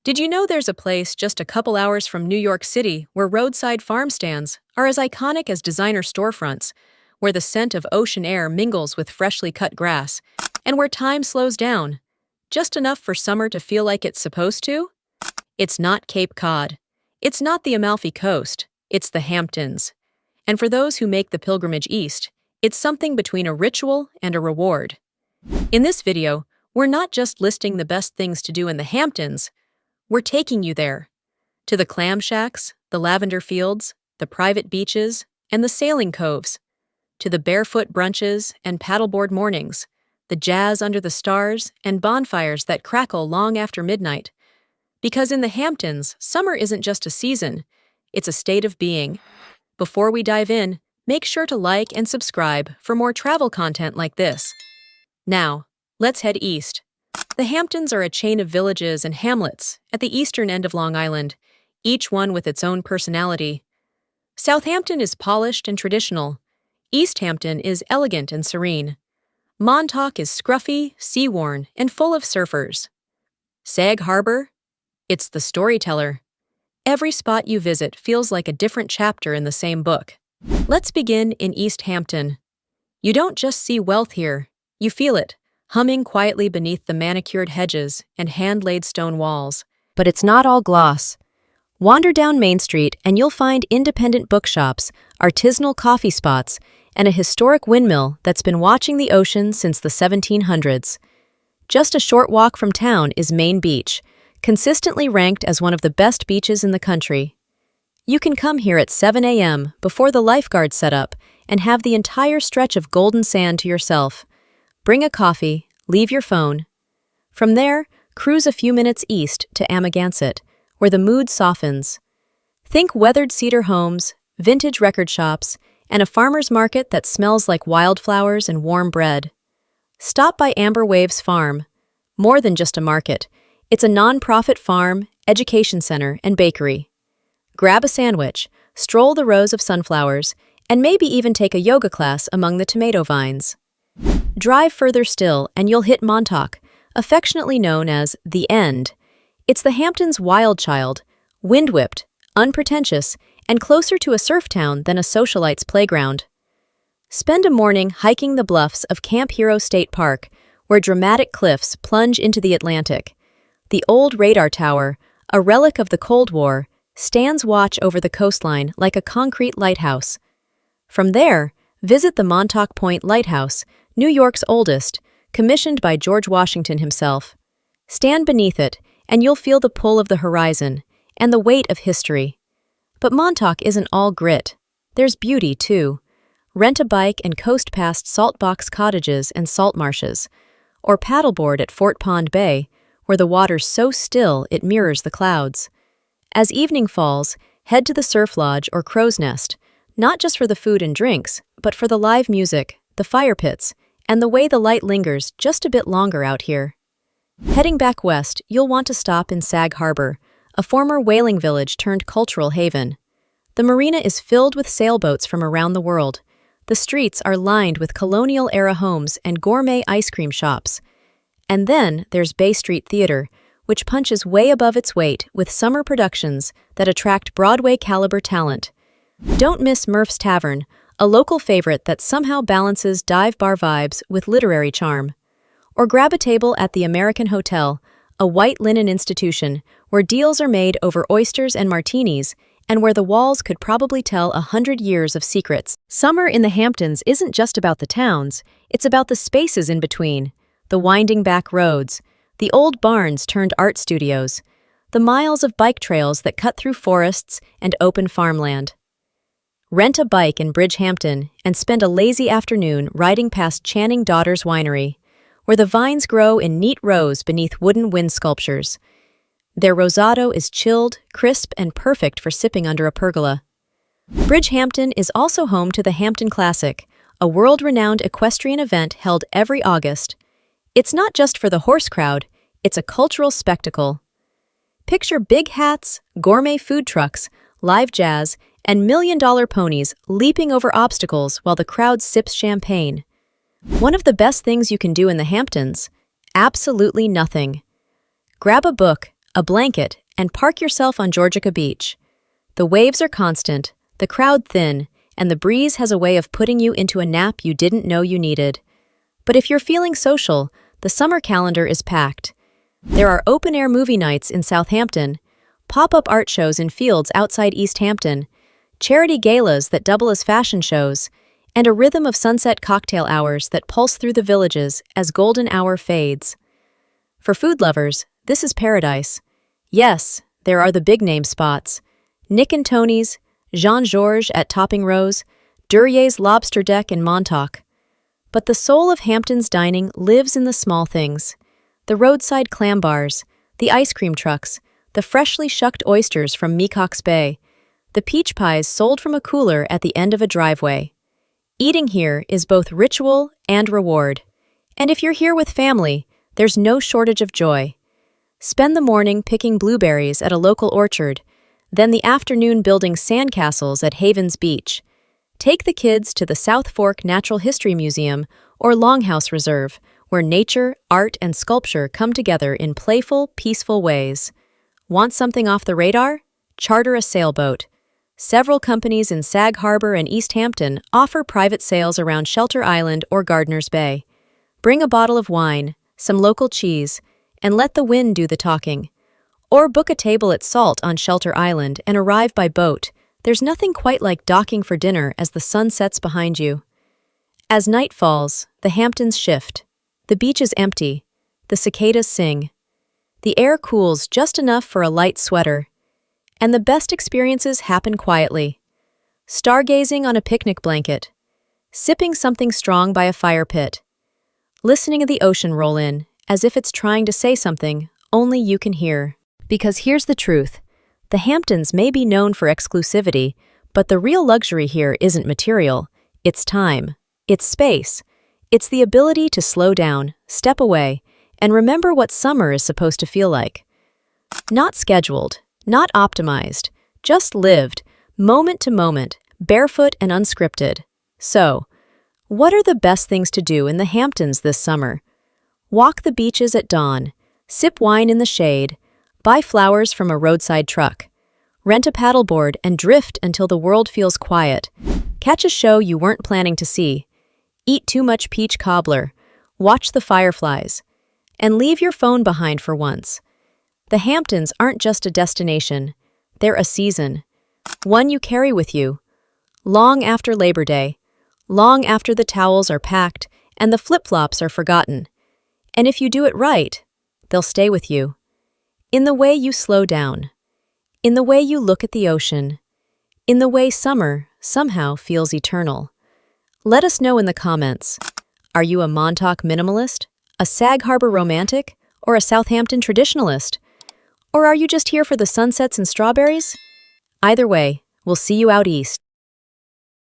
Did you know there's a place just a couple hours from New York City where roadside farm stands are as iconic as designer storefronts, where the scent of ocean air mingles with freshly cut grass, and where time slows down, just enough for summer to feel like it's supposed to? It's not Cape Cod. It's not the Amalfi Coast. It's the Hamptons. And for those who make the pilgrimage east, it's something between a ritual and a reward. In this video, we're not just listing the best things to do in the Hamptons, we're taking you there. To the clam shacks, the lavender fields, the private beaches, and the sailing coves. To the barefoot brunches and paddleboard mornings, the jazz under the stars and bonfires that crackle long after midnight. Because in the Hamptons, summer isn't just a season, it's a state of being. Before we dive in, make sure to like and subscribe for more travel content like this. Now, let's head east. The Hamptons are a chain of villages and hamlets at the eastern end of Long Island, each one with its own personality. Southampton is polished and traditional. East Hampton is elegant and serene. Montauk is scruffy, sea-worn, and full of surfers. Sag Harbor? It's the storyteller. Every spot you visit feels like a different chapter in the same book. Let's begin in East Hampton. You don't just see wealth here, you feel it, humming quietly beneath the manicured hedges and hand-laid stone walls. But it's not all gloss. Wander down Main Street and you'll find independent bookshops, artisanal coffee spots, and a historic windmill that's been watching the ocean since the 1700s. Just a short walk from town is Main Beach, consistently ranked as one of the best beaches in the country. You can come here at 7 a.m. before the lifeguards set up and have the entire stretch of golden sand to yourself. Bring a coffee, leave your phone. From there, cruise a few minutes east to Amagansett, where the mood softens. Think weathered cedar homes, vintage record shops, and a farmer's market that smells like wildflowers and warm bread. Stop by Amber Waves Farm. More than just a market, it's a non-profit farm, education center, and bakery. Grab a sandwich, stroll the rows of sunflowers, and maybe even take a yoga class among the tomato vines. Drive further still and you'll hit Montauk, affectionately known as the End. It's the Hamptons' wild child, wind-whipped, unpretentious, and closer to a surf town than a socialite's playground. Spend a morning hiking the bluffs of Camp Hero State Park, where dramatic cliffs plunge into the Atlantic. The old radar tower, a relic of the Cold War, stands watch over the coastline like a concrete lighthouse. From there, visit the Montauk Point Lighthouse, New York's oldest, commissioned by George Washington himself. Stand beneath it, and you'll feel the pull of the horizon and the weight of history. But Montauk isn't all grit. There's beauty, too. Rent a bike and coast past salt box cottages and salt marshes, or paddleboard at Fort Pond Bay, where the water's so still it mirrors the clouds. As evening falls, head to the surf lodge or crow's nest, not just for the food and drinks, but for the live music, the fire pits, and the way the light lingers just a bit longer out here. Heading back west, you'll want to stop in Sag Harbor, a former whaling village turned cultural haven. The marina is filled with sailboats from around the world. The streets are lined with colonial-era homes and gourmet ice cream shops. And then there's Bay Street Theater, which punches way above its weight with summer productions that attract Broadway-caliber talent. Don't miss Murph's Tavern, a local favorite that somehow balances dive bar vibes with literary charm. Or grab a table at the American Hotel, a white linen institution where deals are made over oysters and martinis, and where the walls could probably tell 100 years of secrets. Summer in the Hamptons isn't just about the towns, it's about the spaces in between, the winding back roads, the old barns turned art studios, the miles of bike trails that cut through forests and open farmland. Rent a bike in Bridgehampton and spend a lazy afternoon riding past Channing Daughters Winery, where the vines grow in neat rows beneath wooden wind sculptures. Their rosado is chilled, crisp, and perfect for sipping under a pergola. Bridgehampton is also home to the Hampton Classic, a world-renowned equestrian event held every August. It's not just for the horse crowd, it's a cultural spectacle. Picture big hats, gourmet food trucks, live jazz, and million-dollar ponies leaping over obstacles while the crowd sips champagne. One of the best things you can do in the Hamptons? Absolutely nothing. Grab a book, a blanket, and park yourself on Georgica Beach. The waves are constant, the crowd thin, and the breeze has a way of putting you into a nap you didn't know you needed. But if you're feeling social, the summer calendar is packed. There are open-air movie nights in Southampton, pop-up art shows in fields outside East Hampton, charity galas that double as fashion shows, and a rhythm of sunset cocktail hours that pulse through the villages as golden hour fades. For food lovers, this is paradise. Yes, there are the big-name spots. Nick and Tony's, Jean-Georges at Topping Rose, Durier's Lobster Deck in Montauk. But the soul of Hamptons dining lives in the small things. The roadside clam bars, the ice cream trucks, the freshly shucked oysters from Mecox Bay, the peach pies sold from a cooler at the end of a driveway. Eating here is both ritual and reward. And if you're here with family, there's no shortage of joy. Spend the morning picking blueberries at a local orchard, then the afternoon building sandcastles at Havens Beach. Take the kids to the South Fork Natural History Museum or Longhouse Reserve, where nature, art, and sculpture come together in playful, peaceful ways. Want something off the radar? Charter a sailboat. Several companies in Sag Harbor and East Hampton offer private sails around Shelter Island or Gardiner's Bay. Bring a bottle of wine, some local cheese, and let the wind do the talking. Or book a table at Salt on Shelter Island and arrive by boat. There's nothing quite like docking for dinner as the sun sets behind you. As night falls, the Hamptons shift. The beach is empty. The cicadas sing. The air cools just enough for a light sweater. And the best experiences happen quietly. Stargazing on a picnic blanket. Sipping something strong by a fire pit. Listening to the ocean roll in, as if it's trying to say something only you can hear. Because here's the truth. The Hamptons may be known for exclusivity, but the real luxury here isn't material. It's time. It's space. It's the ability to slow down, step away, and remember what summer is supposed to feel like. Not scheduled. Not optimized, just lived, moment to moment, barefoot and unscripted. So, what are the best things to do in the Hamptons this summer? Walk the beaches at dawn, sip wine in the shade, buy flowers from a roadside truck, rent a paddleboard and drift until the world feels quiet, catch a show you weren't planning to see, eat too much peach cobbler, watch the fireflies, and leave your phone behind for once. The Hamptons aren't just a destination, they're a season. One you carry with you. Long after Labor Day, long after the towels are packed and the flip-flops are forgotten. And if you do it right, they'll stay with you. In the way you slow down. In the way you look at the ocean. In the way summer somehow feels eternal. Let us know in the comments. Are you a Montauk minimalist, a Sag Harbor romantic, or a Southampton traditionalist? Or are you just here for the sunsets and strawberries? Either way, we'll see you out east.